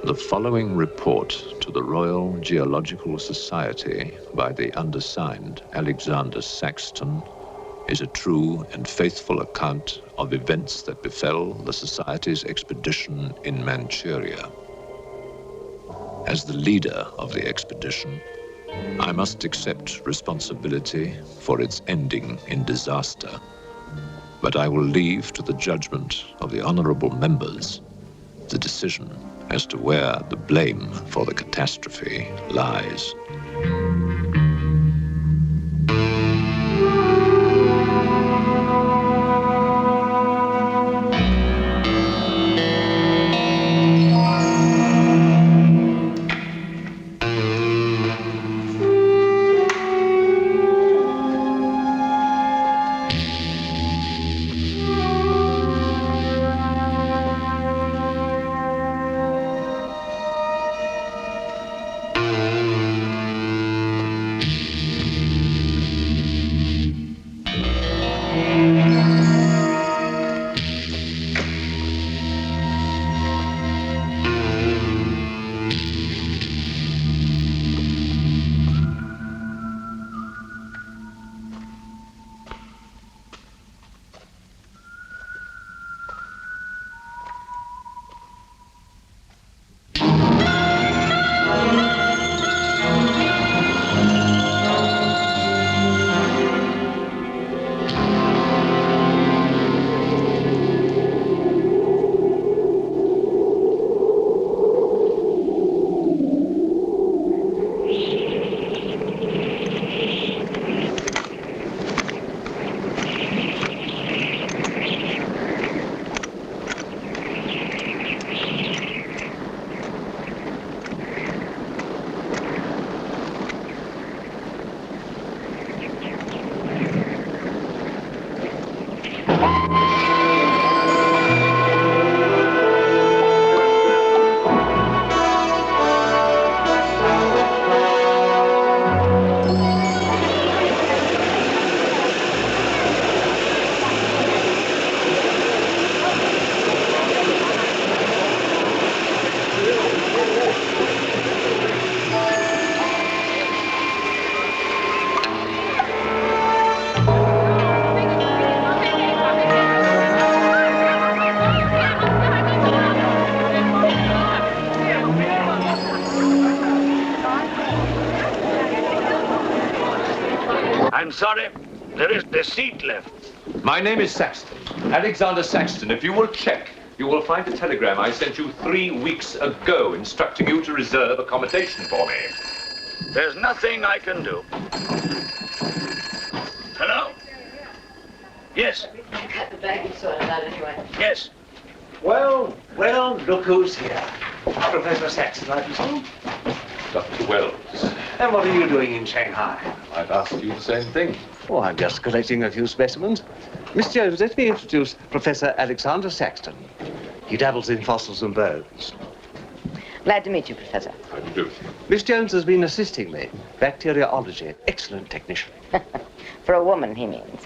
The following report to the Royal Geological Society by the undersigned Alexander Saxton is a true and faithful account of events that befell the Society's expedition in Manchuria. As the leader of the expedition, I must accept responsibility for its ending in disaster, but I will leave to the judgment of the honorable members the decision as to where the blame for the catastrophe lies. I'm sorry, there is the seat left. My name is Saxton, Alexander Saxton. If you will check, you will find a telegram I sent you 3 weeks ago instructing you to reserve accommodation for me. There's nothing I can do. Hello? Yes. Cut the bag and sort it out anyway. Yes. Well, look who's here. Professor Saxton, I presume. Dr. Wells. And what are you doing in Shanghai? I've asked you the same thing. Oh, I'm just collecting a few specimens. Miss Jones, let me introduce Professor Alexander Saxton. He dabbles in fossils and bones. Glad to meet you, Professor. How do you do? Miss Jones has been assisting me. Bacteriology. Excellent technician. For a woman, he means.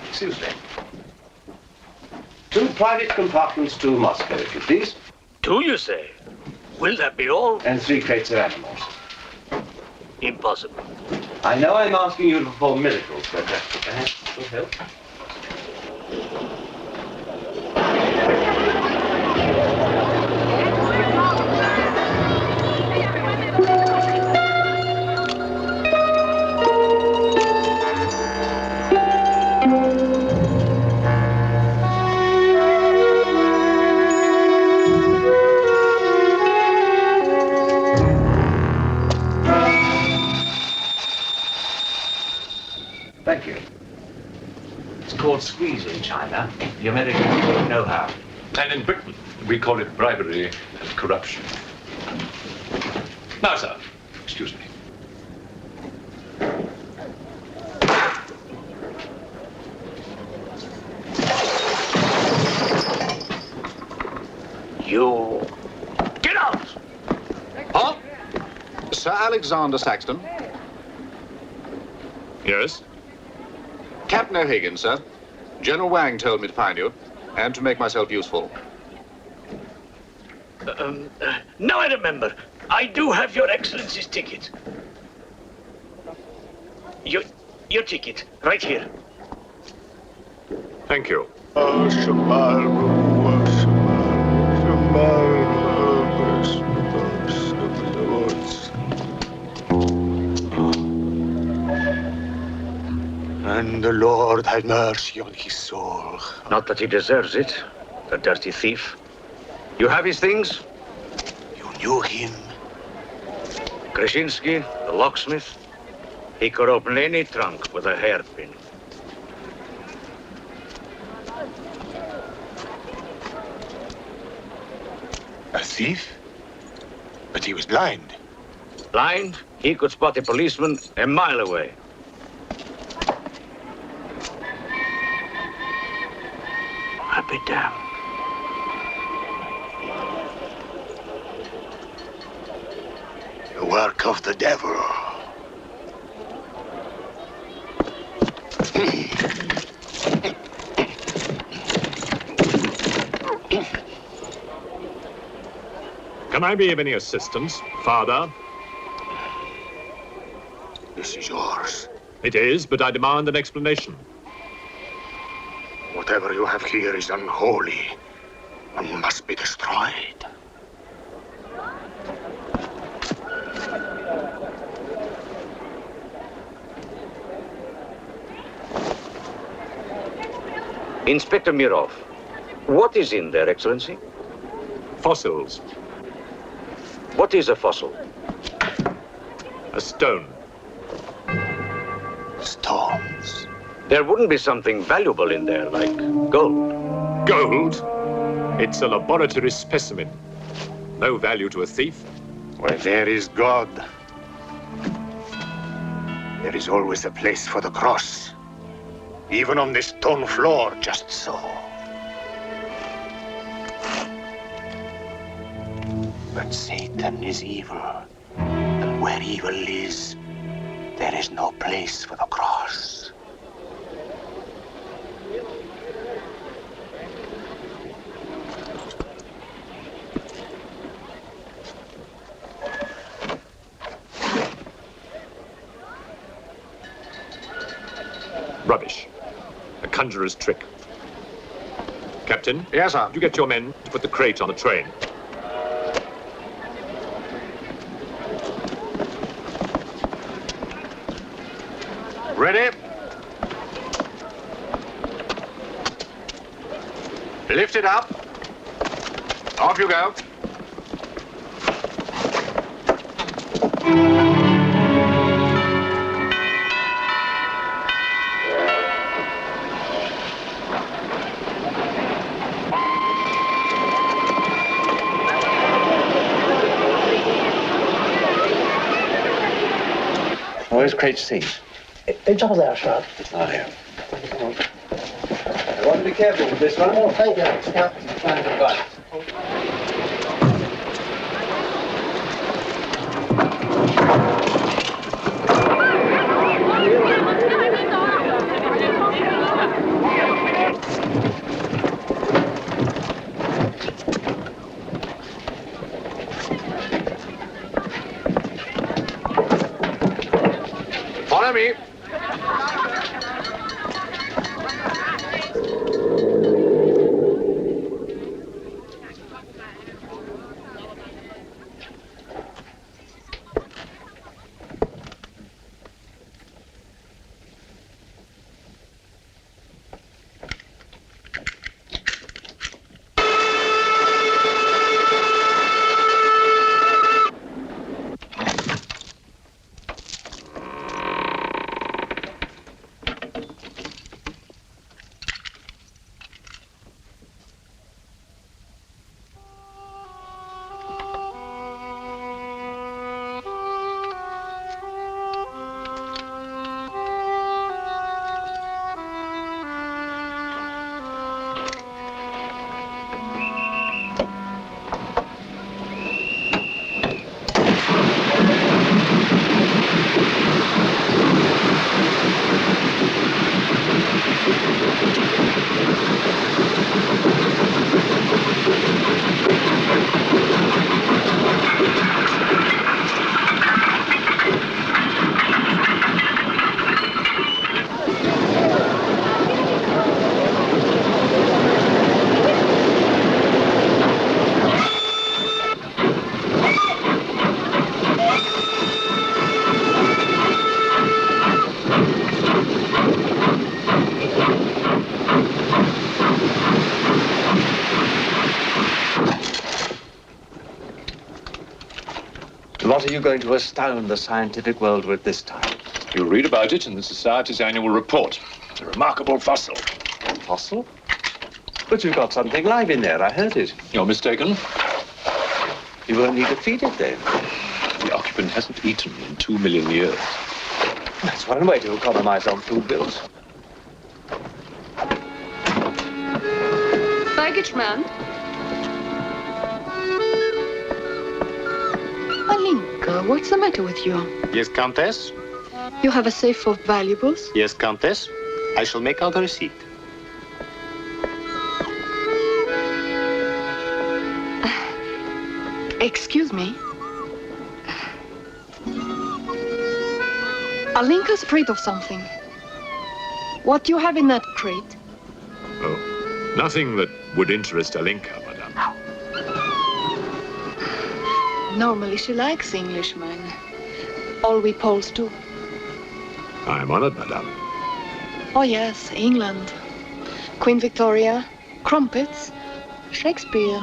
Excuse me. 2 private compartments to Moscow, if you please. 2, you say? Will that be all? And 3 crates of animals. Impossible. I know I'm asking you to perform miracles, but perhaps it will help. squeeze in China. The Americans don't know how. And in Britain, we call it bribery and corruption. Now, sir, excuse me. You... Get out! Huh? Sir Alexander Saxton. Yes? Captain O'Higgins, sir. General Wang told me to find you, and to make myself useful. Now I remember. I do have your Excellency's ticket. Your ticket, right here. Thank you. And the Lord have mercy on his soul. Not that he deserves it, the dirty thief. You have his things? You knew him? Krasinski, the locksmith. He could open any trunk with a hairpin. A thief? But he was blind. Blind, he could spot a policeman a mile away. I'll be damned. The work of the devil. Can I be of any assistance, Father? This is yours. It is, but I demand an explanation. Whatever you have here is unholy and must be destroyed. Inspector Mirov, what is in there, Excellency? Fossils. What is a fossil? A stone. Stones. There wouldn't be something valuable in there, like gold. Gold? It's a laboratory specimen. No value to a thief. Where there is God, there is always a place for the cross. Even on this stone floor, just so. But Satan is evil, and where evil is, there is no place for the cross. Rubbish. A conjurer's trick. Captain? Yes, sir. Would you get your men to put the crate on the train? Ready? Lift it up. Off you go. Where's crate C? It's over there, sir. Oh, here. I want to be careful with this one. Oh, thank you. Yeah. Find the bus. Follow me. What are you going to astound the scientific world with this time? You'll read about it in the Society's annual report. It's a remarkable fossil. Fossil? But you've got something live in there, I heard it. You're mistaken. You won't need to feed it then. The occupant hasn't eaten in 2 million years. That's one way to economize on food bills. Baggage man. Alinka, what's the matter with you? Yes, Countess? You have a safe full of valuables? Yes, Countess. I shall make out a receipt. Excuse me. Alinka's afraid of something. What do you have in that crate? Oh, nothing that would interest Alinka, madame. Normally she likes Englishmen. All we Poles do. I am honored, madame. Oh yes, England. Queen Victoria, crumpets, Shakespeare.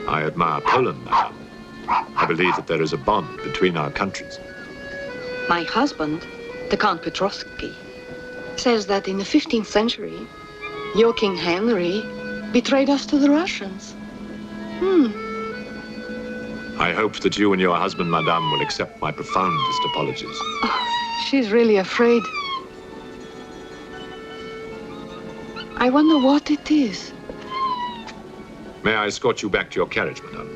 I admire Poland, madame. I believe that there is a bond between our countries. My husband, the Count Petrovsky, says that in the 15th century, your King Henry betrayed us to the Russians. I hope that you and your husband, madame, will accept my profoundest apologies. Oh, she's really afraid. I wonder what it is. May I escort you back to your carriage, madame?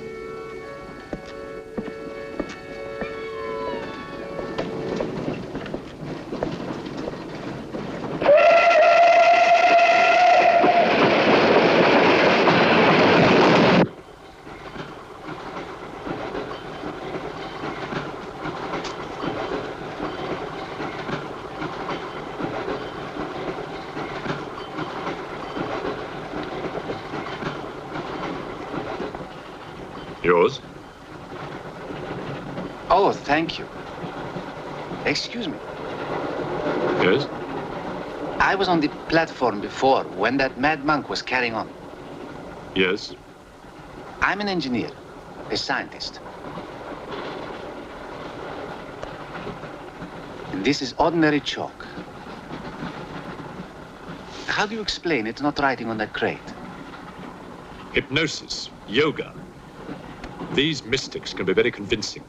Yours? Oh, thank you. Excuse me. Yes? I was on the platform before when that mad monk was carrying on. Yes? I'm an engineer, a scientist. And this is ordinary chalk. How do you explain it's not writing on that crate? Hypnosis, yoga. These mystics can be very convincing.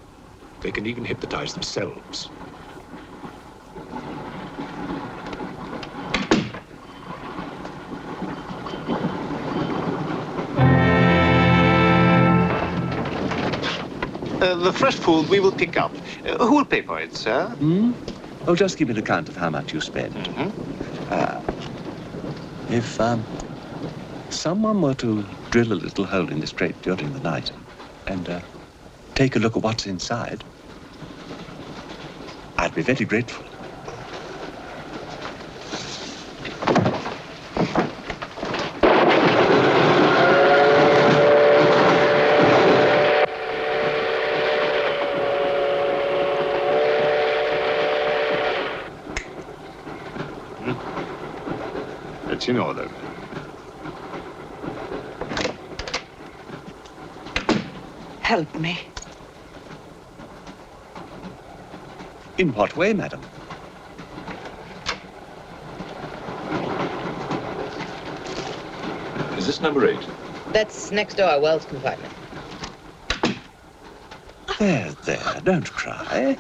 They can even hypnotize themselves. The fresh food we will pick up. Who will pay for it, sir? Oh, just give me an account of how much you spent. If someone were to drill a little hole in this crate during the night and take a look at what's inside, I'd be very grateful. It's in order. Help me. In what way, madam? Is this number 8? That's next door, Wells compartment. There, don't cry.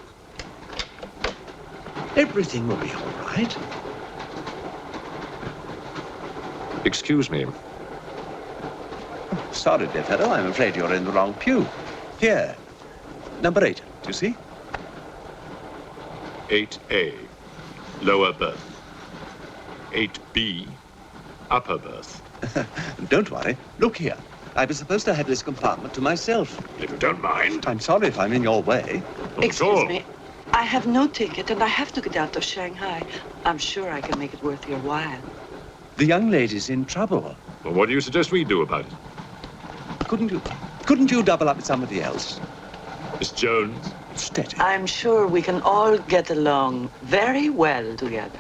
Everything will be all right. Excuse me. Sorry, dear fellow, I'm afraid you're in the wrong pew. Here, number 8, do you see? 8A, lower berth. 8B, upper berth. Don't worry. Look here. I was supposed to have this compartment to myself. If you don't mind. I'm sorry if I'm in your way. Excuse me. I have no ticket and I have to get out of Shanghai. I'm sure I can make it worth your while. The young lady's in trouble. Well, what do you suggest we do about it? Couldn't you double up with somebody else? Miss Jones? Steady. I'm sure we can all get along very well together.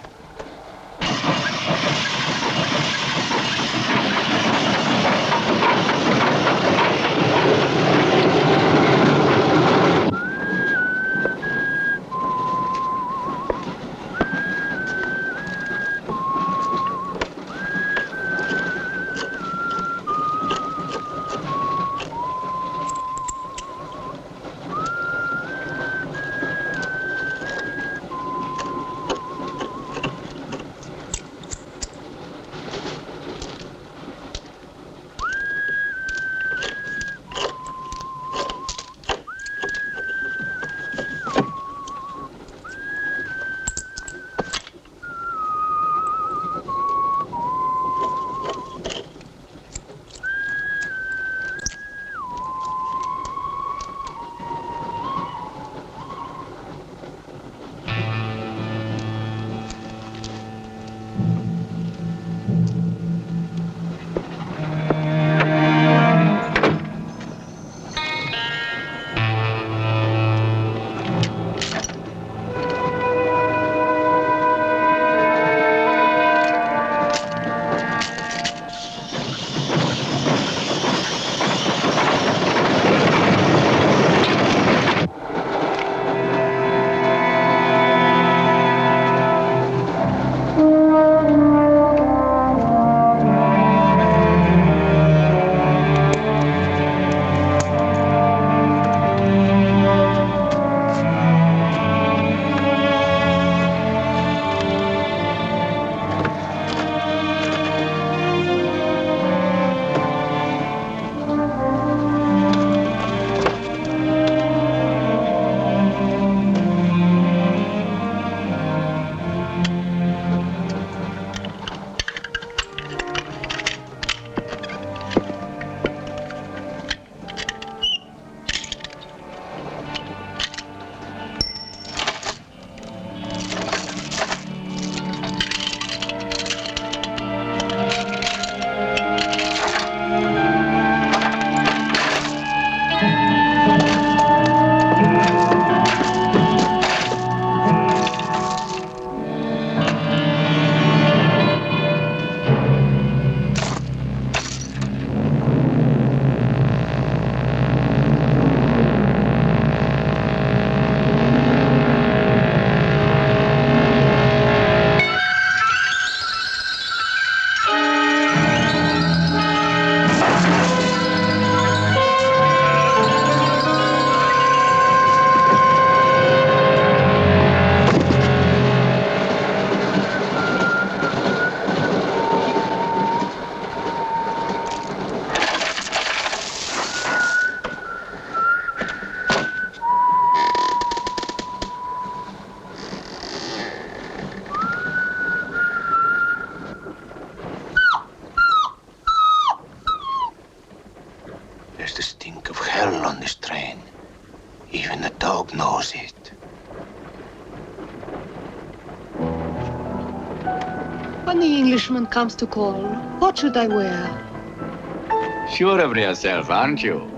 When the Englishman comes to call, what should I wear? Sure of yourself, aren't you?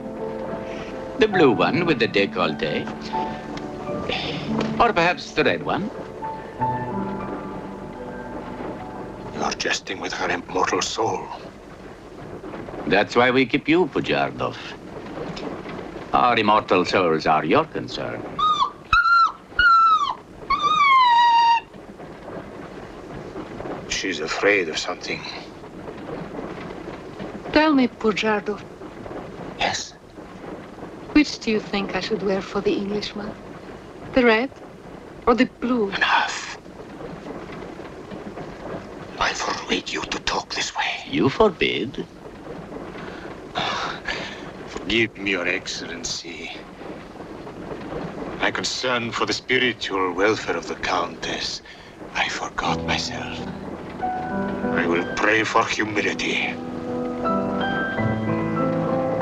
The blue one with the décolleté. Or perhaps the red one. You're jesting with her immortal soul. That's why we keep you, Pujardov. Our immortal souls are your concern. She's afraid of something. Tell me, Pujardov, Yes. which do you think I should wear for the Englishman? The red or the blue? Enough. I forbid you to talk this way. You forbid? Forgive me, Your Excellency. My concern for the spiritual welfare of the Countess, I forgot myself. I will pray for humility.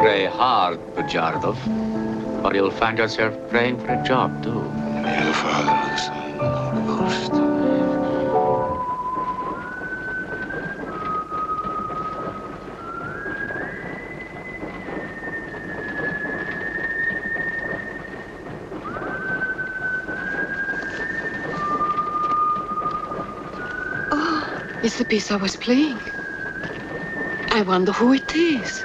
Pray hard, Pujardov, or you'll find yourself praying for a job, too. In the name of the Father, the Son, and the Holy Ghost. It's the piece I was playing. I wonder who it is.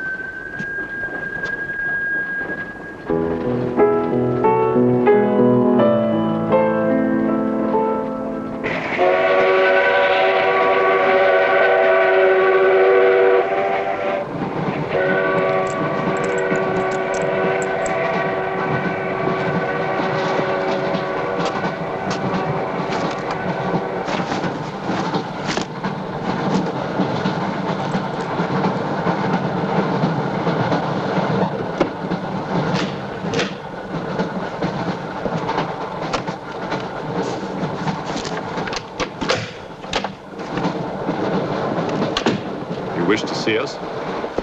Wish to see us?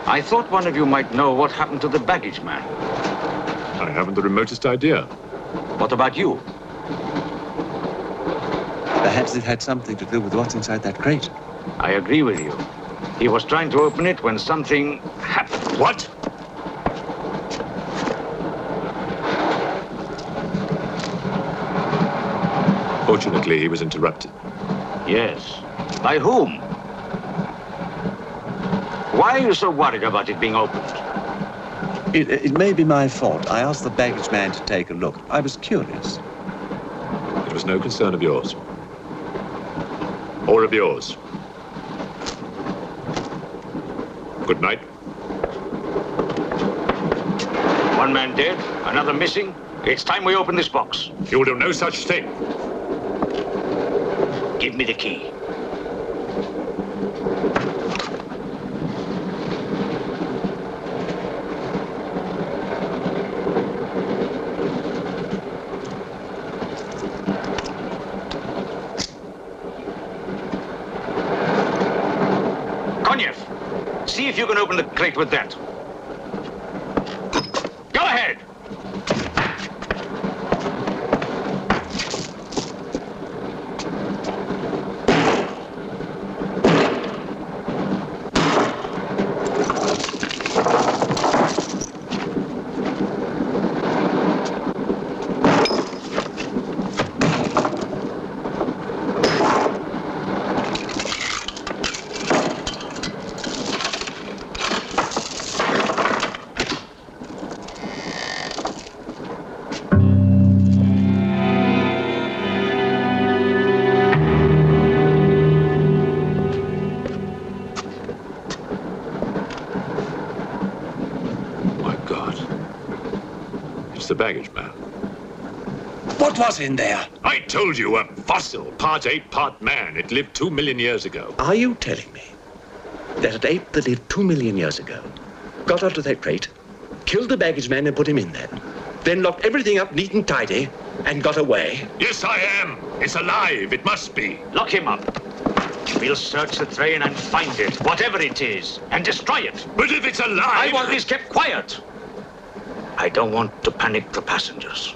I thought one of you might know what happened to the baggage man. I haven't the remotest idea. What about you? Perhaps it had something to do with what's inside that crate. I agree with you. He was trying to open it when something happened. What? Fortunately, he was interrupted. Yes. By whom? Why are you so worried about it being opened? It may be my fault. I asked the baggage man to take a look. I was curious. It was no concern of yours. Or of yours. Good night. One man dead, another missing. It's time we open this box. You'll do no such thing. Give me the key. See if you can open the crate with that. Go ahead. The baggage man. What was in there? I told you, a fossil, part ape, part man. It lived 2 million years ago. Are you telling me that an ape that lived 2 million years ago got onto that crate, killed the baggage man and put him in there, then locked everything up neat and tidy and got away? Yes, I am. It's alive. It must be. Lock him up. We'll search the train and find it, whatever it is, and destroy it. But if it's alive... I want this kept quiet. I don't want to panic the passengers.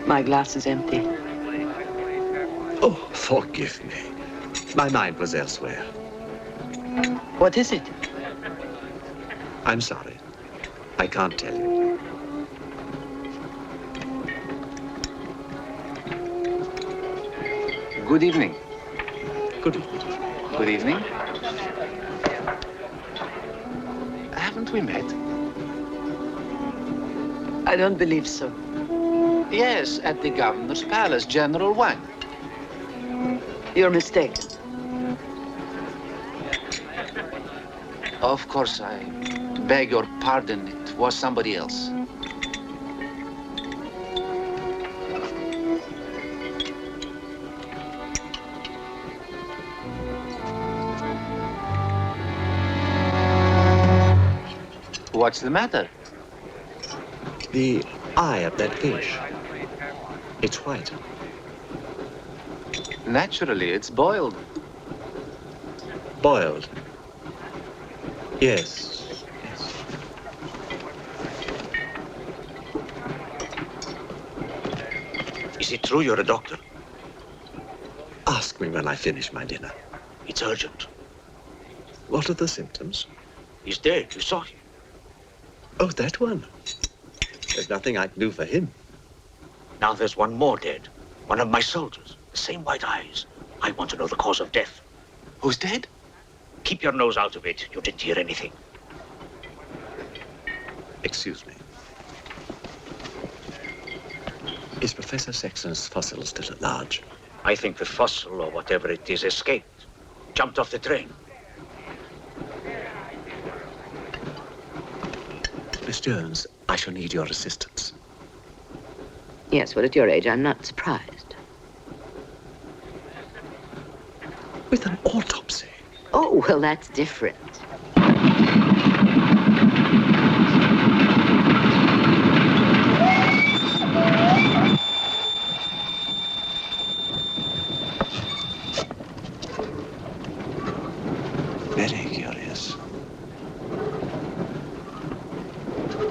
My glass is empty. Oh, forgive me. My mind was elsewhere. What is it? I'm sorry. I can't tell you. Good evening. Good evening. Good evening. Haven't we met? I don't believe so. Yes, at the governor's palace, General Wang. You're mistaken. Of course, I beg your pardon. It was somebody else. What's the matter? The eye of that fish. It's white. Naturally, it's boiled. Boiled. Yes. Yes. Is it true you're a doctor? Ask me when I finish my dinner. It's urgent. What are the symptoms? He's dead. You saw him. Oh, that one. There's nothing I can do for him. Now there's one more dead. One of my soldiers. The same white eyes. I want to know the cause of death. Who's dead? Keep your nose out of it. You didn't hear anything. Excuse me. Is Professor Sexton's fossil still at large? I think the fossil, or whatever it is, escaped. Jumped off the train. Miss Jones, I shall need your assistance. Yes, well, at your age, I'm not surprised. With an autopsy? Oh, well, that's different. Very curious.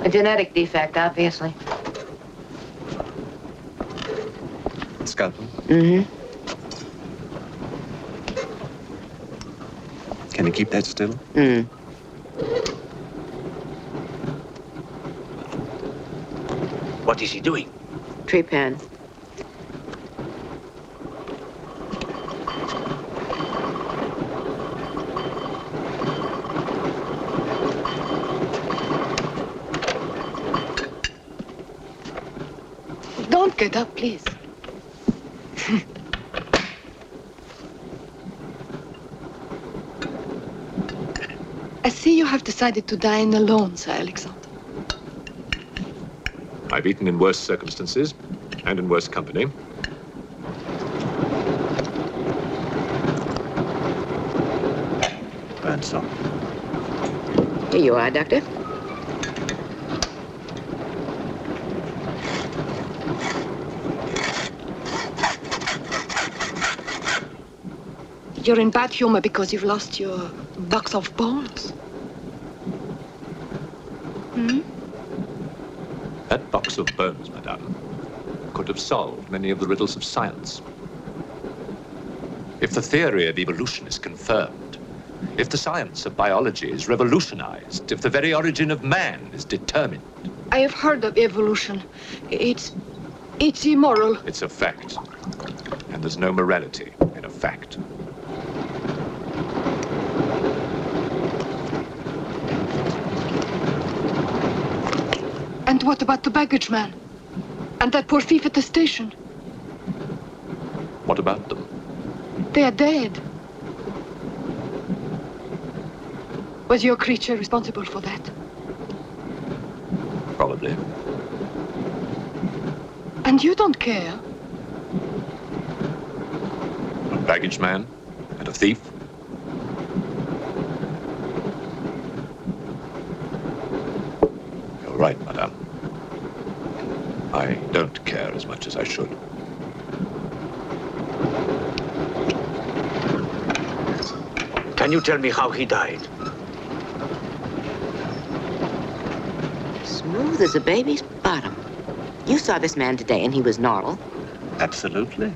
A genetic defect, obviously. Scalpel? Mm-hmm. Can you keep that still? Mm. What is he doing? Tree pan. Don't get up, please. I see you have decided to dine alone, Sir Alexander. I've eaten in worse circumstances and in worse company. Burn some. Here you are, Doctor. You're in bad humor because you've lost your box of bones. Hmm? That box of bones, madame, could have solved many of the riddles of science. If the theory of evolution is confirmed, if the science of biology is revolutionized, if the very origin of man is determined. I have heard of evolution. It's immoral. It's a fact. And there's no morality in a fact. And what about the baggage man? And that poor thief at the station? What about them? They are dead. Was your creature responsible for that? Probably. And you don't care? A baggage man and a thief? You're right, madame. I don't care as much as I should. Can you tell me how he died? Smooth as a baby's bottom. You saw this man today and he was normal. Absolutely.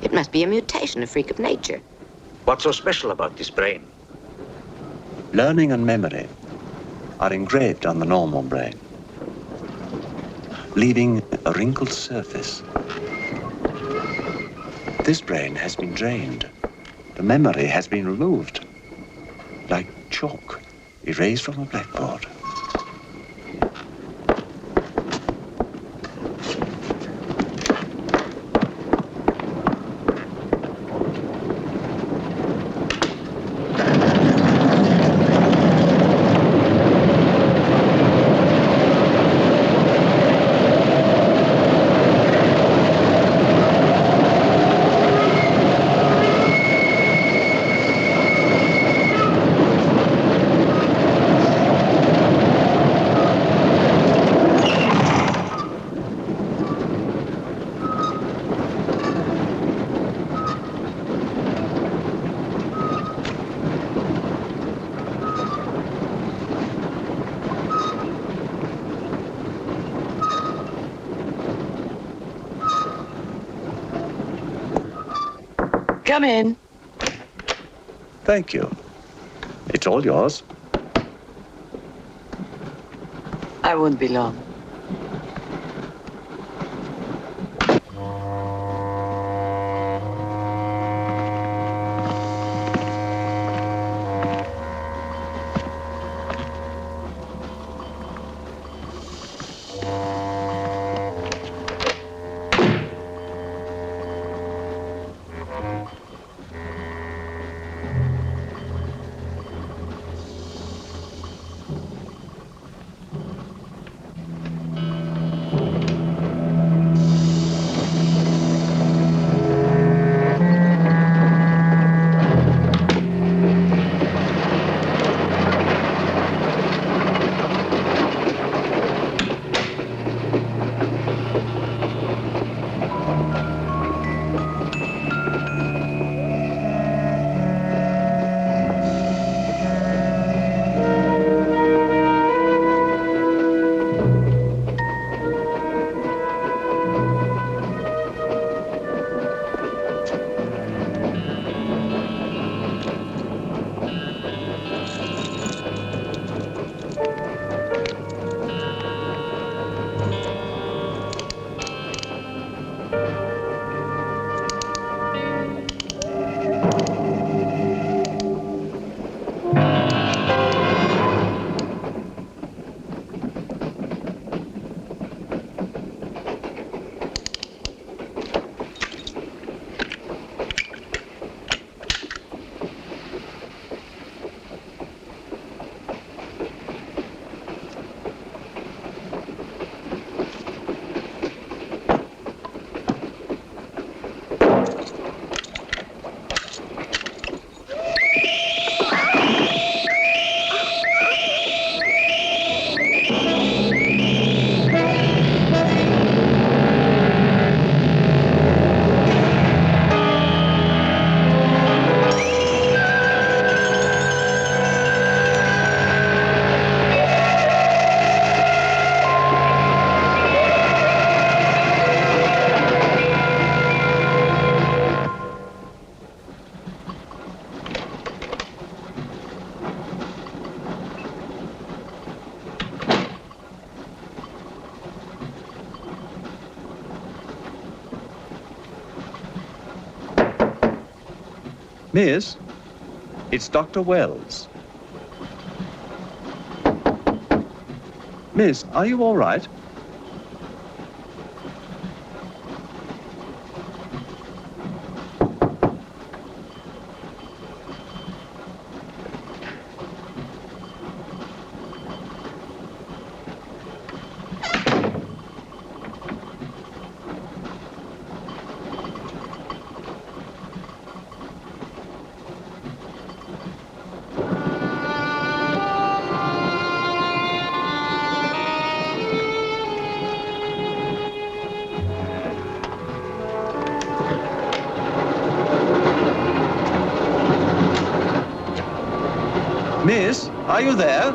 It must be a mutation, a freak of nature. What's so special about this brain? Learning and memory are engraved on the normal brain, leaving a wrinkled surface. This brain has been drained. The memory has been removed, like chalk erased from a blackboard. Come in. Thank you. It's all yours. I won't be long. Miss, it's Dr. Wells. Miss, are you all right? Miss, are you there?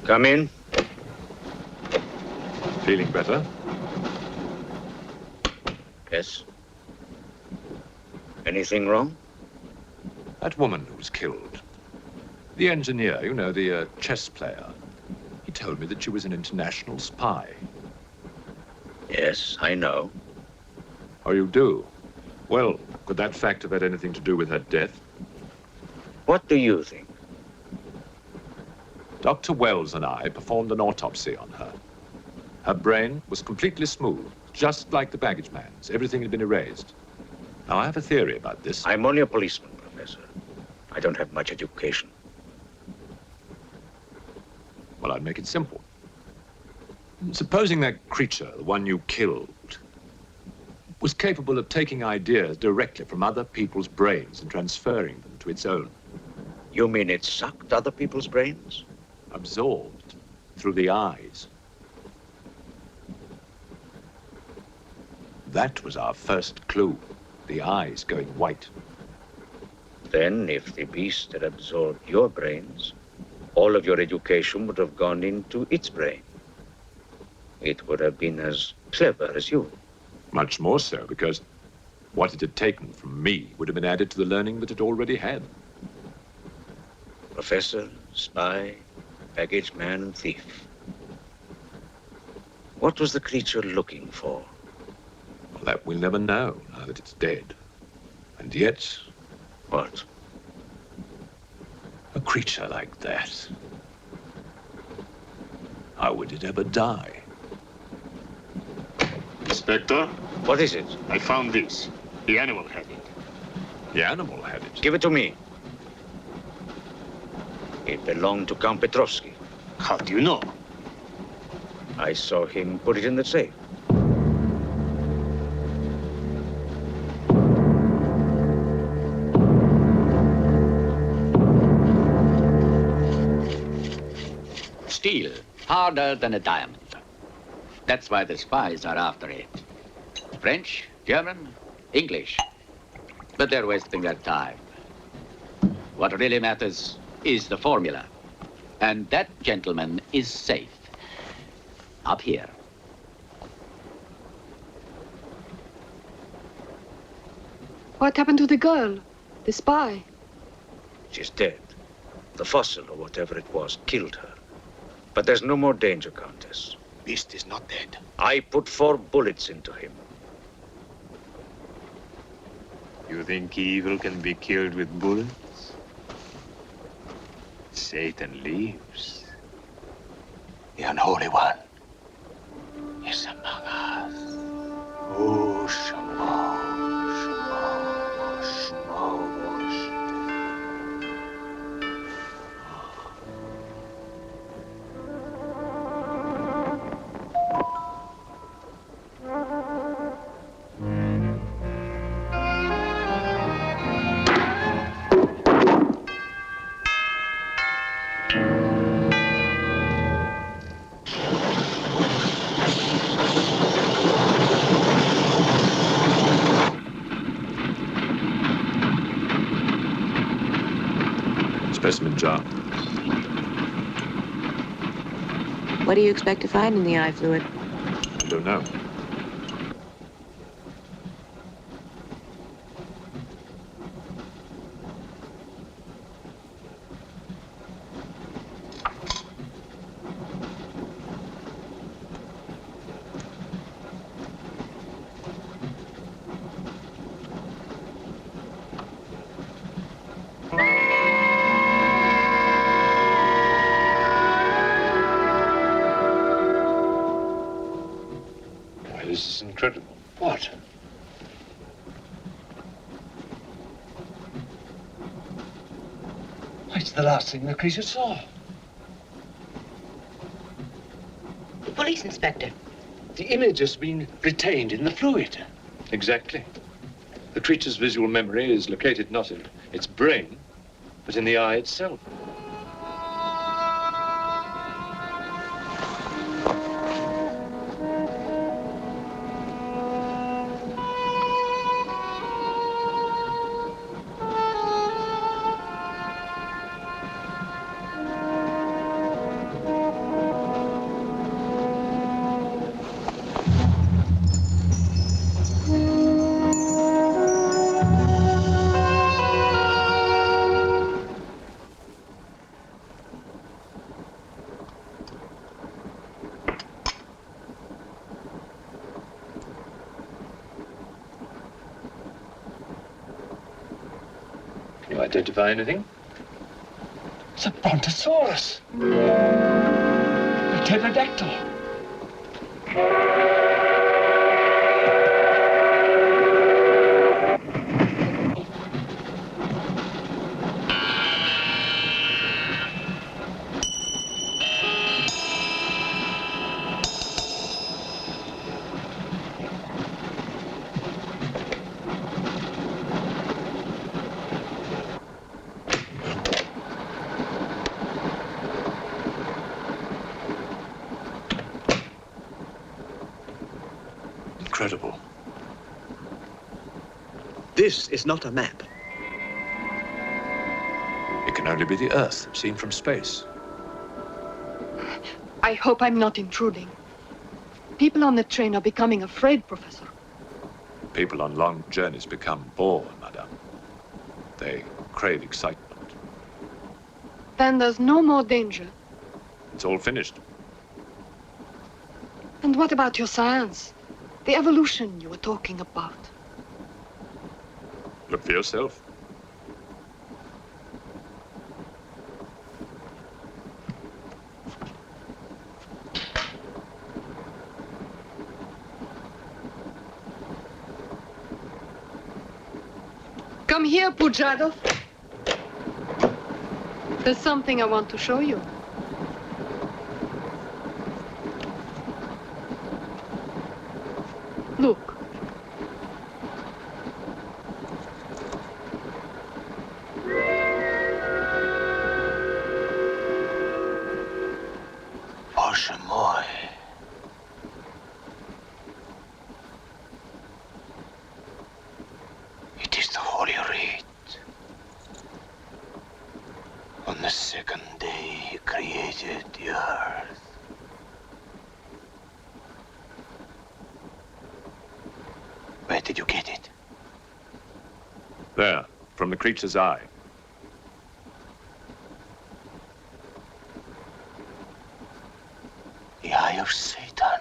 Come in. Feeling better? Yes. Anything wrong? That woman who was killed. The engineer, you know, the chess player. He told me that she was an international spy. Yes, I know. Oh, you do? Well, could that fact have had anything to do with her death? What do you think? Dr. Wells and I performed an autopsy on her. Her brain was completely smooth, just like the baggage man's. Everything had been erased. Now, I have a theory about this. I'm only a policeman, Professor. I don't have much education. Well, I'd make it simple. Supposing that creature, the one you killed, was capable of taking ideas directly from other people's brains and transferring them to its own. You mean it sucked other people's brains? Absorbed through the eyes. That was our first clue, the eyes going white. Then, if the beast had absorbed your brains, all of your education would have gone into its brain. It would have been as clever as you. Much more so, because what it had taken from me would have been added to the learning that it already had. Professor, spy, baggage man, and thief. What was the creature looking for? Well, that we'll never know, now that it's dead. And yet... What? A creature like that. How would it ever die? Inspector? What is it? I found this. The animal had it. The animal had it? Give it to me. It belonged to Count Petrovsky. How do you know? I saw him put it in the safe. Steel, harder than a diamond. That's why the spies are after it. French, German, English. But they're wasting their time. What really matters is the formula. And that gentleman is safe. Up here. What happened to the girl? The spy? She's dead. The fossil, or whatever it was, killed her. But there's no more danger, Countess. Beast is not dead. I put 4 bullets into him. You think evil can be killed with bullets? Satan lives. The unholy one is among us. Oh, Shamo, Shamo, Shamo, Shamo. Specimen jar. What do you expect to find in the eye fluid? I don't know. This is incredible. What? It's the last thing the creature saw. The police inspector. The image has been retained in the fluid. Exactly. The creature's visual memory is located not in its brain, but in the eye itself. identify anything? It's a brontosaurus. A pterodactyl. Incredible. This is not a map. It can only be the Earth, seen from space. I hope I'm not intruding. People on the train are becoming afraid, Professor. People on long journeys become bored, madame. They crave excitement. Then there's no more danger. It's all finished. And what about your science? The evolution you were talking about. Look for yourself. Come here, Pujadov. There's something I want to show you. Look. Боже мой. It is the Holy Rite. On the second day, he created the earth. Where did you get it? There, from the creature's eye. The eye of Satan.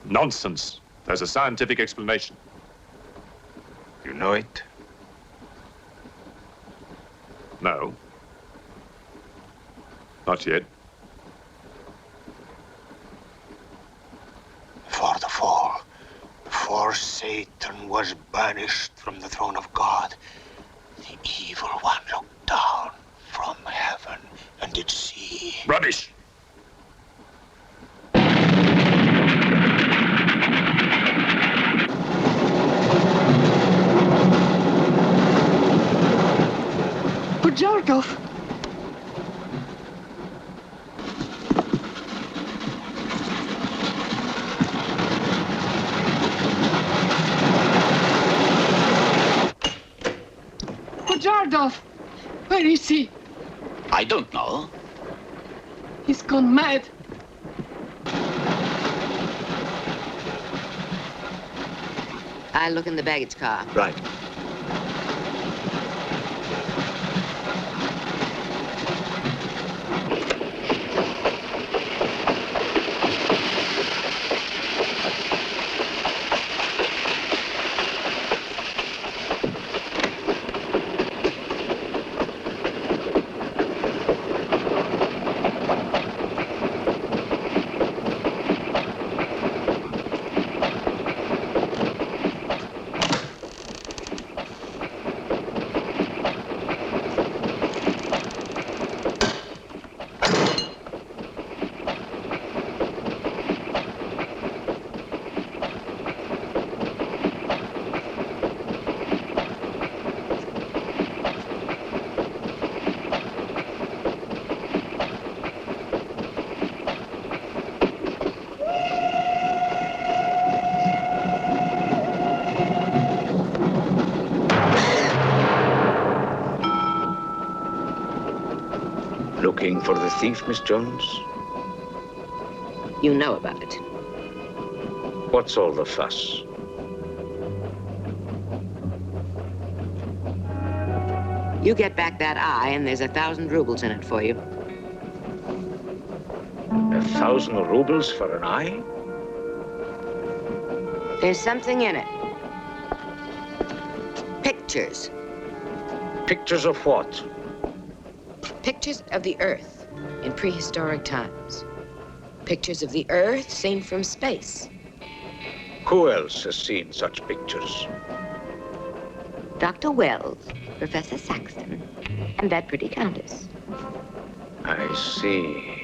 Nonsense. There's a scientific explanation. You know it? No. Not yet. Before the fall, before Satan was banished from the throne of God, the evil one looked down from heaven and did see. Rubbish! Pujadov. Pujadov. Where is he? I don't know. He's gone mad. I'll look in the baggage car. Right. Looking for the thief, Miss Jones? You know about it. What's all the fuss? You get back that eye, and there's 1,000 rubles in it for you. 1,000 rubles for an eye? There's something in it. Pictures. Pictures of what? Pictures of the Earth in prehistoric times. Pictures of the Earth seen from space. Who else has seen such pictures? Dr. Wells, Professor Saxton, and that pretty countess. I see.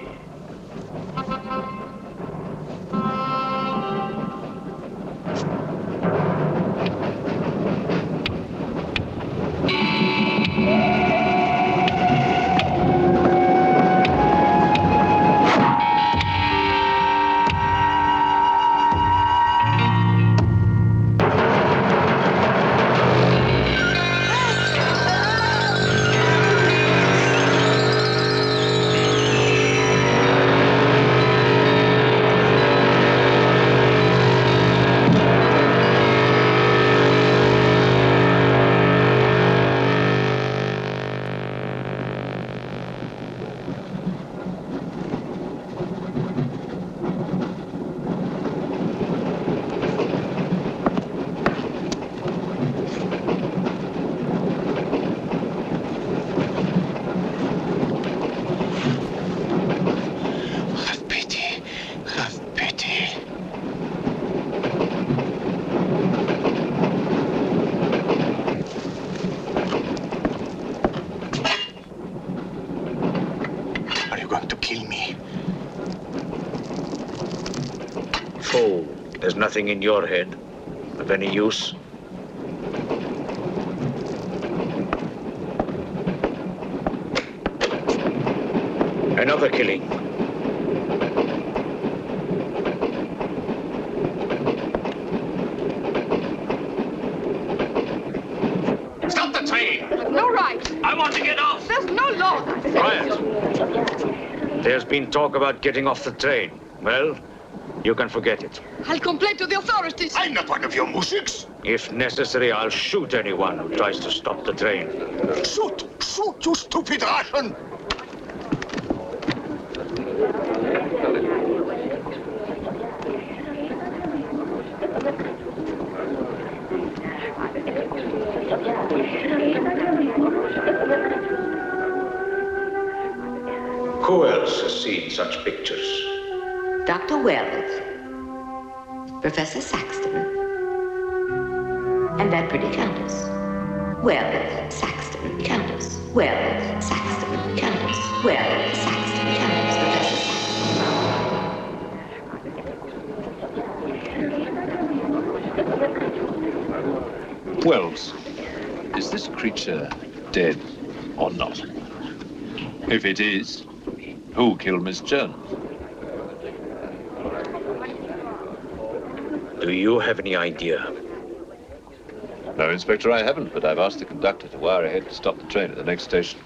There's nothing in your head of any use. Another killing. Stop the train! No right. I want to get off! There's no law. Quiet. There's been talk about getting off the train. Well, you can forget it. I'll complain to the authorities. I'm not one of your musics. If necessary, I'll shoot anyone who tries to stop the train. Shoot! Shoot, you stupid Russian! Who else has seen such pictures? Dr. Wells, Professor Saxton, and that pretty countess. Wells, Saxton, countess. Wells, Saxton, countess. Wells, Saxton, countess. Professor Saxton. Wells, is this creature dead or not? If it is, who killed Miss Jones? Do you have any idea? No, Inspector, I haven't, but I've asked the conductor to wire ahead to stop the train at the next station.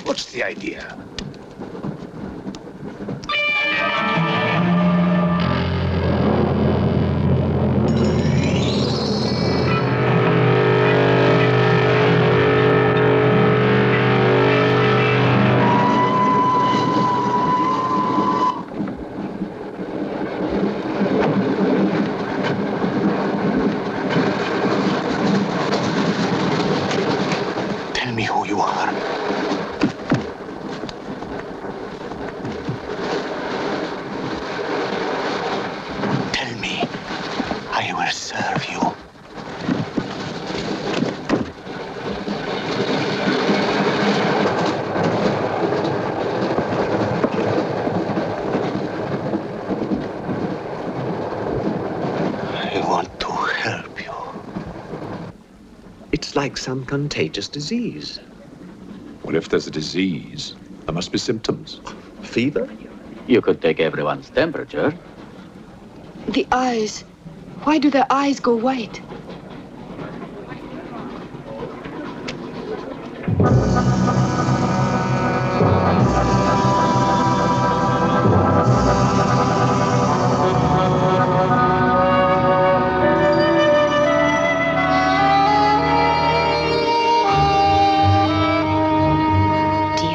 What's the idea? Tell me who you are. Tell me, I will serve you. I want to help you. It's like some contagious disease. Well, if there's a disease, there must be symptoms. Fever? You could take everyone's temperature. The eyes. Why do their eyes go white? Do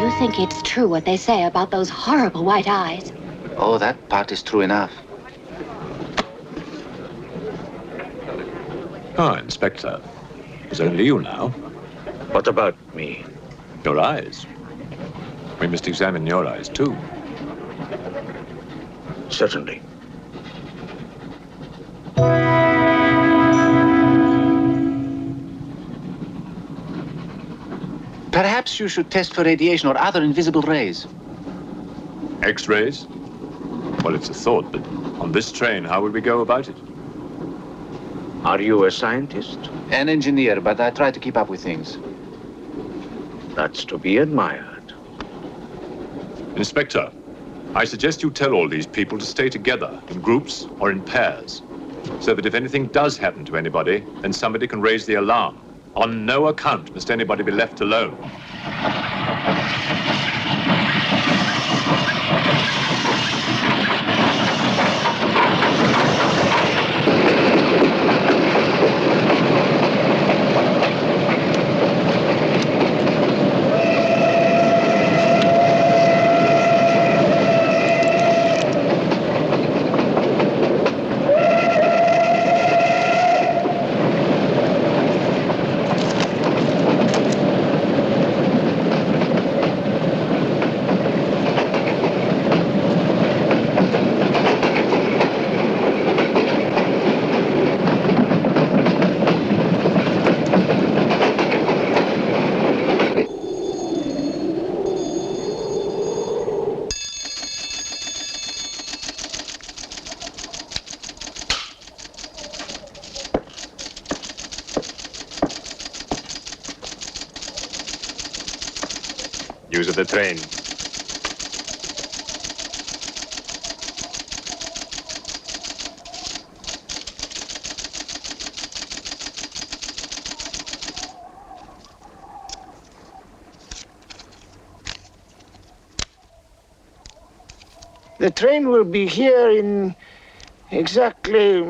it's true what they say about those horrible white eyes. Oh, that part is true enough. Ah, Inspector. It's only you now. What about me? Your eyes. We must examine your eyes, too. Certainly. Perhaps you should test for radiation or other invisible rays. X-rays? Well, it's a thought, but on this train, how would we go about it? Are you a scientist? An engineer, but I try to keep up with things. That's to be admired. Inspector, I suggest you tell all these people to stay together, in groups or in pairs, so that if anything does happen to anybody, then somebody can raise the alarm. On no account must anybody be left alone. Use of the train. The train will be here in exactly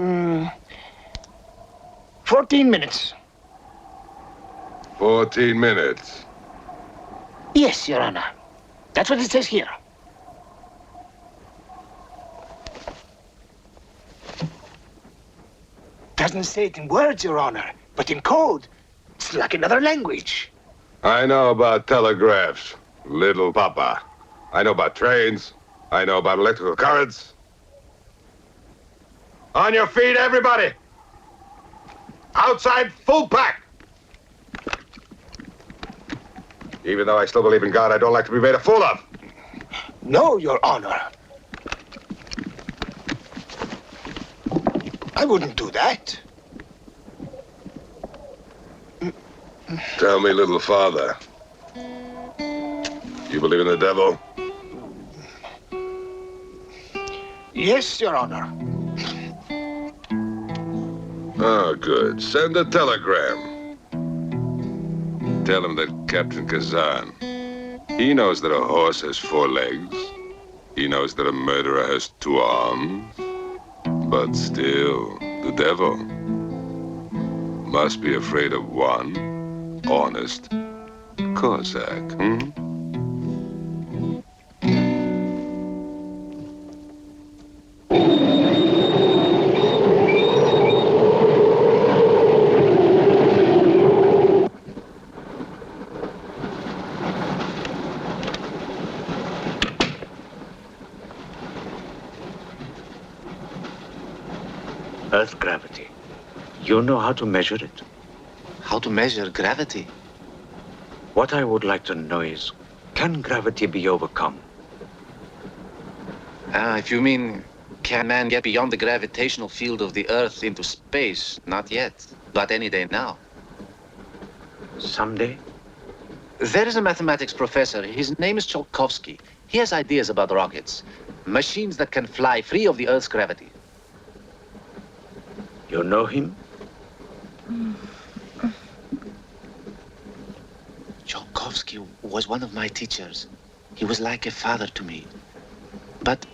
14 minutes. 14 minutes. Yes, Your Honor. That's what it says here. Doesn't say it in words, Your Honor, but in code. It's like another language. I know about telegraphs, little papa. I know about trains. I know about electrical currents. On your feet, everybody! Outside, full pack! Even though I still believe in God, I don't like to be made a fool of. No, Your Honor. I wouldn't do that. Tell me, little father. You believe in the devil? Yes, Your Honor. Oh, good. Send a telegram. Tell him that Captain Kazan, he knows that a horse has 4 legs. He knows that a murderer has 2 arms. But still, the devil must be afraid of one honest Cossack, Earth gravity. You know how to measure it? How to measure gravity? What I would like to know is, can gravity be overcome? If you mean, can man get beyond the gravitational field of the Earth into space? Not yet, but any day now. Someday? There is a mathematics professor. His name is Tsiolkovsky. He has ideas about rockets. Machines that can fly free of the Earth's gravity. You know him? Tsiolkovsky was one of my teachers. He was like a father to me. But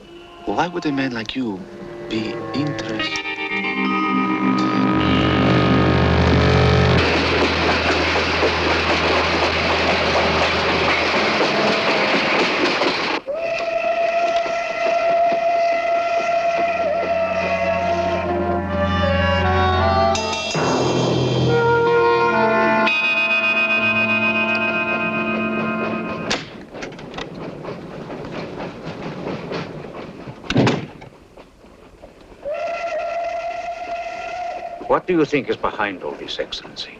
why would a man like you be interested? What do you think is behind all this, Excellency?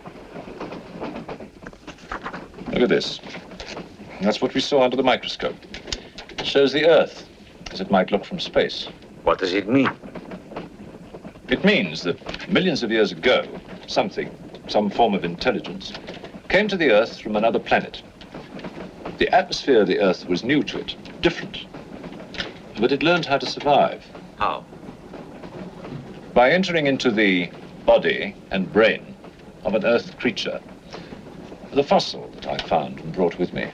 Look at this. That's what we saw under the microscope. It shows the Earth as it might look from space. What does it mean? It means that millions of years ago, some form of intelligence, came to the Earth from another planet. The atmosphere of the Earth was new to it, different. But it learned how to survive. How? By entering into the body and brain of an Earth creature. The fossil that I found and brought with me.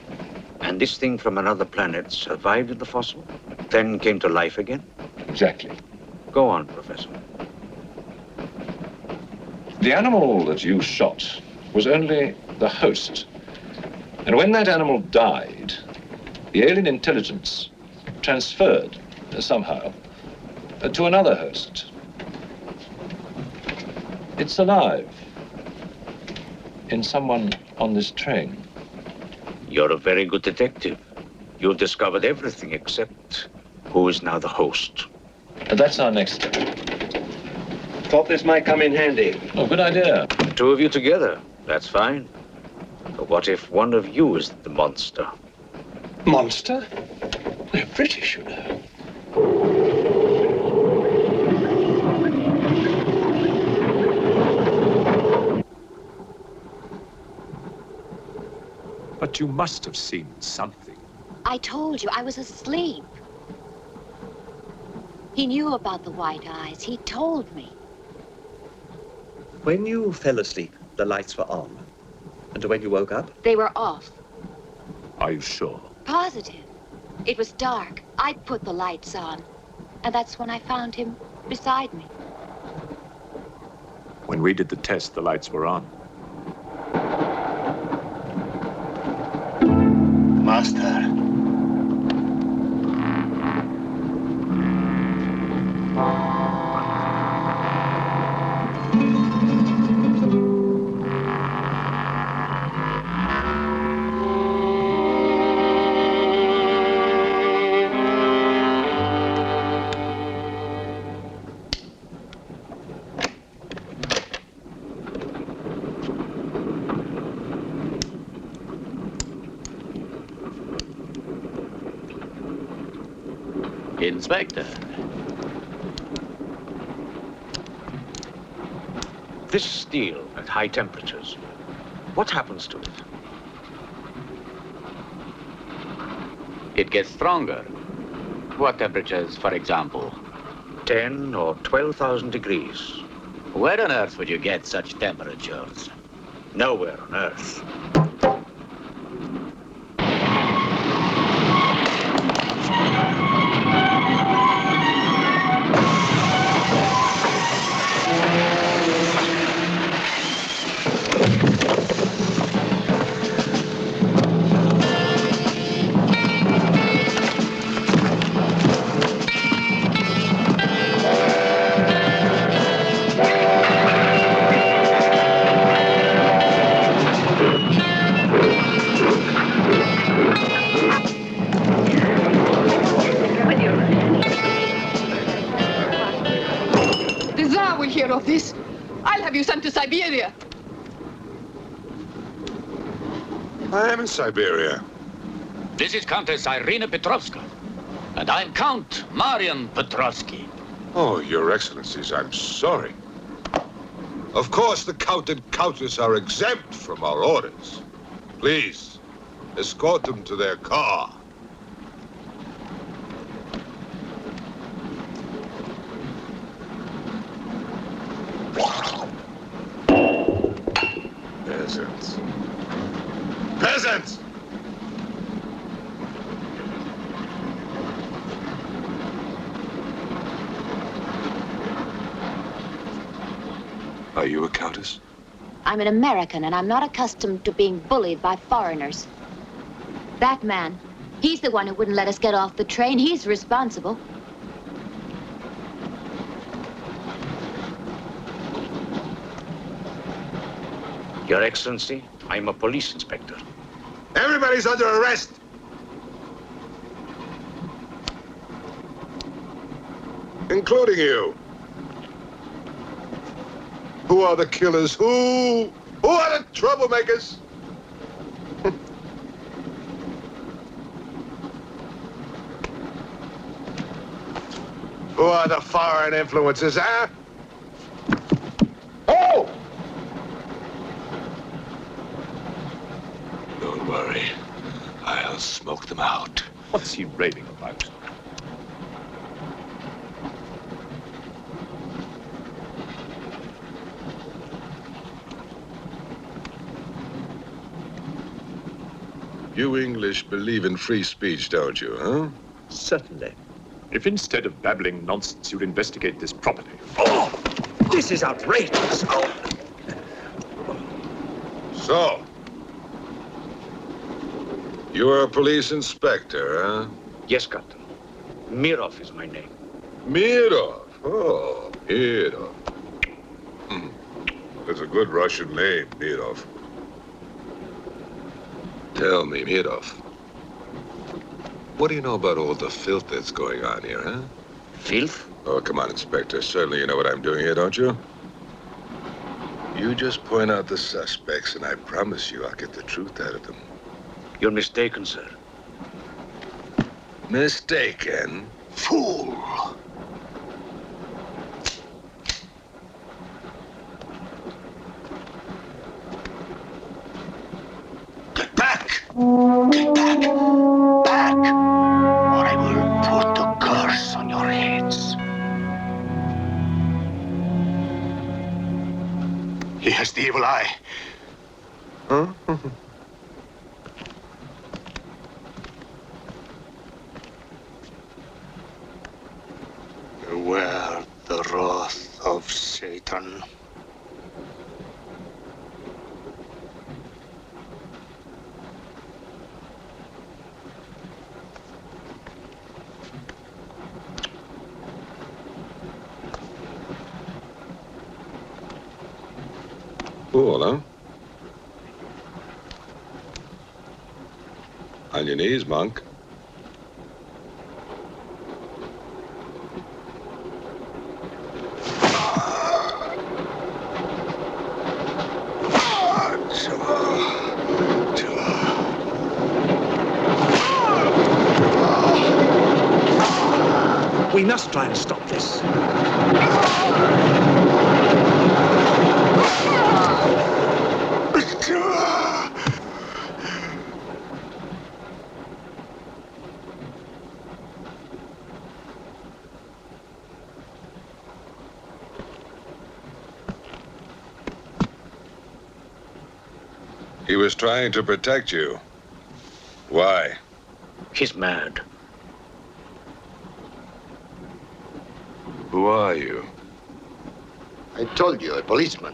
And this thing from another planet survived in the fossil, then came to life again? Exactly. Go on, Professor. The animal that you shot was only the host. And when that animal died, the alien intelligence transferred somehow to another host. It's alive in someone on this train. You're a very good detective. You've discovered everything except who is now the host. That's our next step. Thought this might come in handy. Oh, good idea. The two of you together, that's fine. But what if one of you is the monster? Monster? They're British, you know. But you must have seen something. I told you, I was asleep. He knew about the white eyes. He told me. When you fell asleep, the lights were on. And when you woke up? They were off. Are you sure? Positive. It was dark. I put the lights on. And that's when I found him beside me. When we did the test, the lights were on. Master. Inspector. This steel at high temperatures, what happens to it? It gets stronger. What temperatures, for example? 10 or 12,000 degrees. Where on earth would you get such temperatures? Nowhere on Earth. Of this, I'll have you sent to Siberia. I am in Siberia. This is Countess Irina Petrovska, and I'm Count Marian Petrovsky. Oh, Your Excellencies, I'm sorry. Of course, the Count and Countess are exempt from our orders. Please, escort them to their car. Peasants. Peasants! Are you a countess? I'm an American, and I'm not accustomed to being bullied by foreigners. That man, he's the one who wouldn't let us get off the train. He's responsible. Your Excellency, I'm a police inspector. Everybody's under arrest! Including you. Who are the killers? Who are the troublemakers? Who are the foreign influences, huh? Oh! Don't worry. I'll smoke them out. What's he raving about? You English believe in free speech, don't you, huh? Certainly. If instead of babbling nonsense, you'd investigate this properly. Oh! This is outrageous. Oh! So, you're a police inspector, huh? Yes, Captain. Mirov is my name. Mirov? Oh, Mirov. That's a good Russian name, Mirov. Tell me, Mirov, what do you know about all the filth that's going on here, huh? Filth? Oh, come on, Inspector. Certainly you know what I'm doing here, don't you? You just point out the suspects, and I promise you I'll get the truth out of them. You're mistaken, sir. Mistaken? Fool! Get back! Get back! Back! Or I will put a curse on your heads. He has the evil eye. Huh? Beware the wrath of Satan. Cool, huh? On your knees, monk. We must try and stop this. He was trying to protect you. Why? He's mad. Who are you? I told you, a policeman.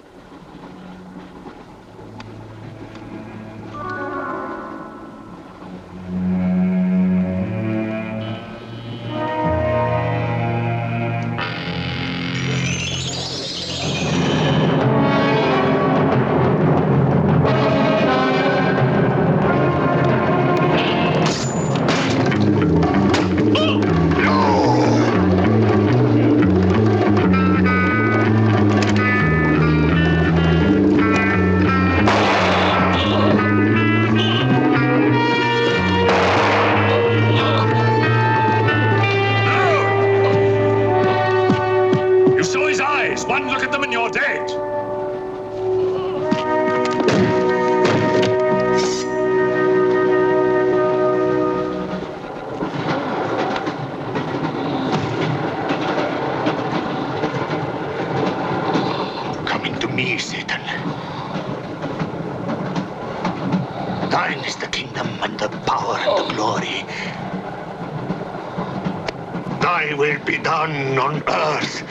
Thy will be done on earth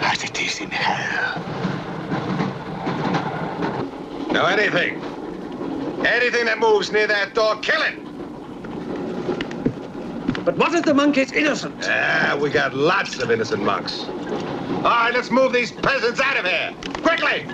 as it is in hell. Now anything that moves near that door, kill it! But what if the monk is innocent? We got lots of innocent monks. All right, let's move these peasants out of here, quickly!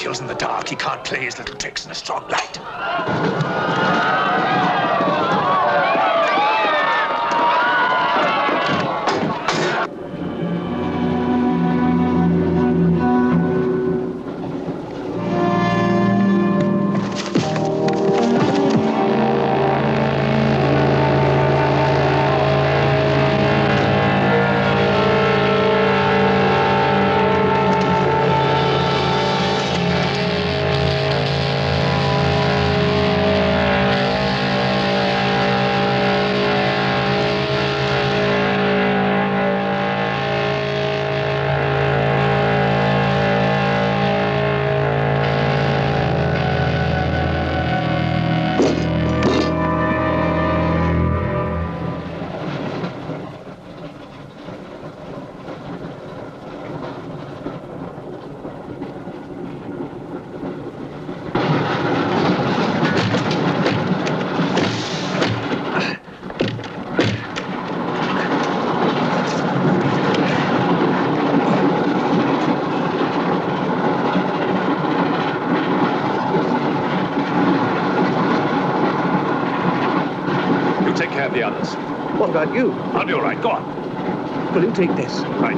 kills in the dark. He can't play his little tricks in a strong light. The others. What about you? I'll be all right. Go on. Will you take this? Right.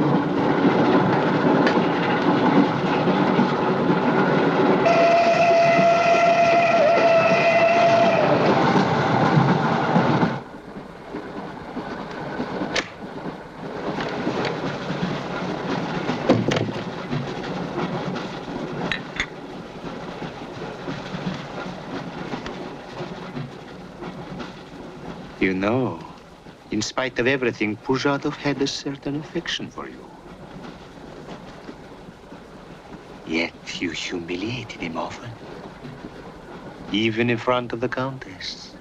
You know, in spite of everything, Pujatov had a certain affection for you. Yet you humiliated him often, even in front of the Countess.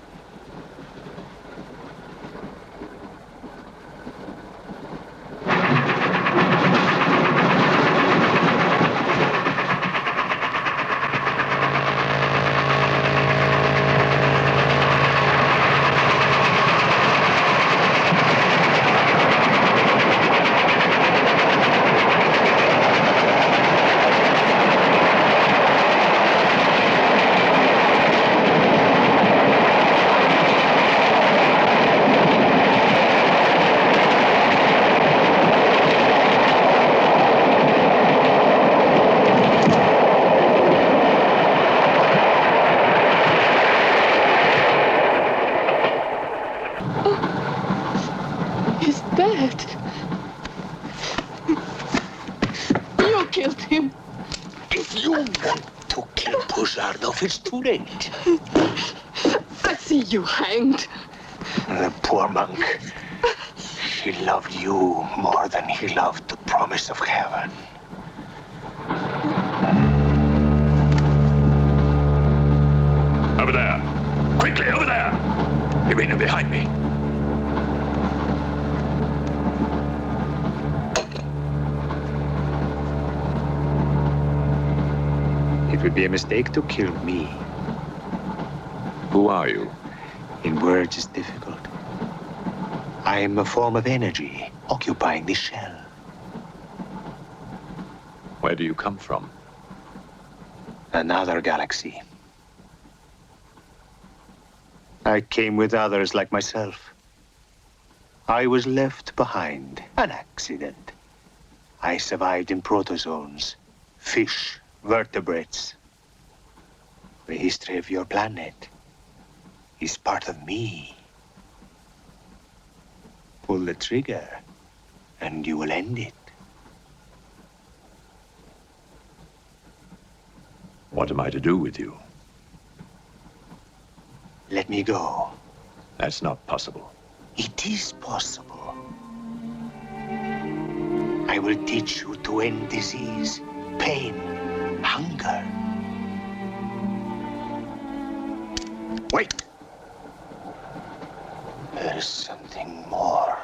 It's too late. I see you hanged. The poor monk. He loved you more than he loved the promise of heaven. Over there. Quickly, over there. You mean behind me? It would be a mistake to kill me. Who are you? In words, it's difficult. I am a form of energy occupying this shell. Where do you come from? Another galaxy. I came with others like myself. I was left behind. An accident. I survived in protozoans, fish, vertebrates. The history of your planet is part of me. Pull the trigger, and you will end it. What am I to do with you? Let me go. That's not possible. It is possible. I will teach you to end disease, pain, hunger. Wait! There is something more.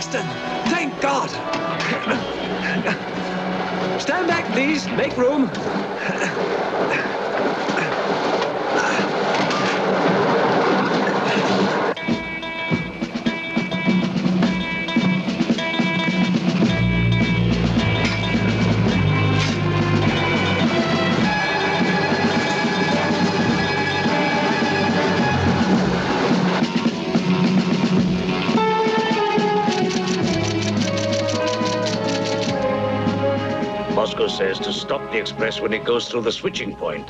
Saxton! Thank God! Stand back, please. Make room. Moscow says to stop the express when it goes through the switching point.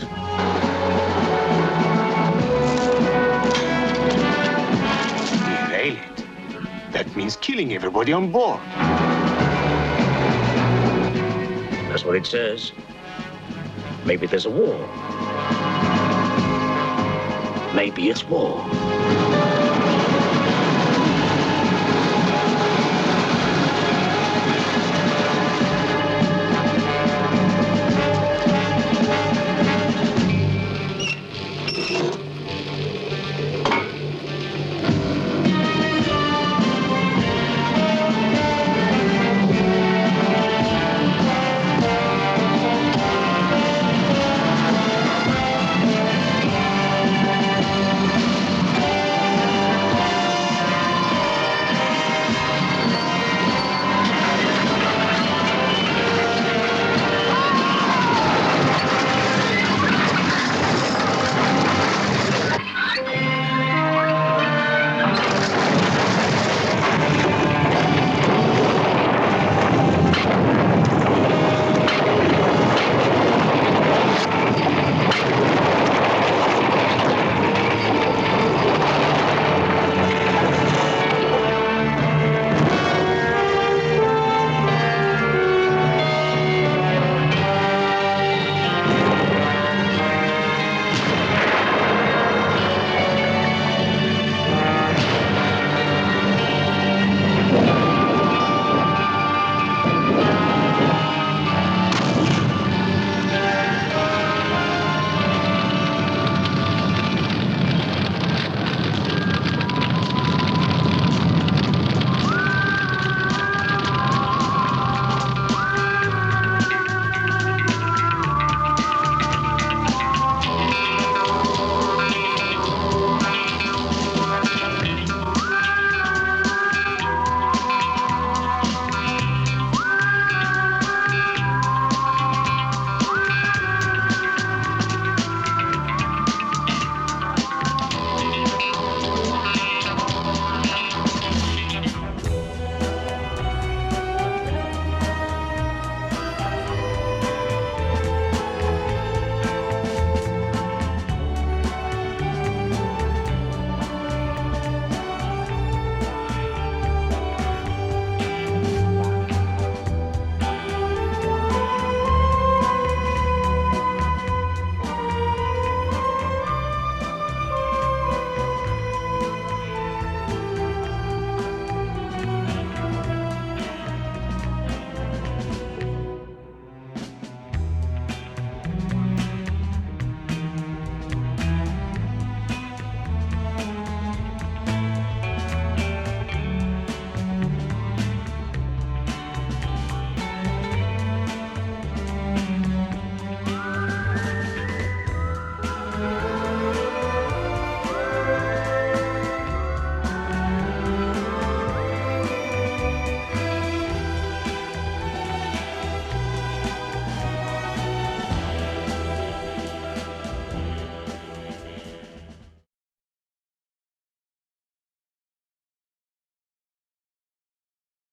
Derail it. That means killing everybody on board. That's what it says. Maybe there's a war. Maybe it's war.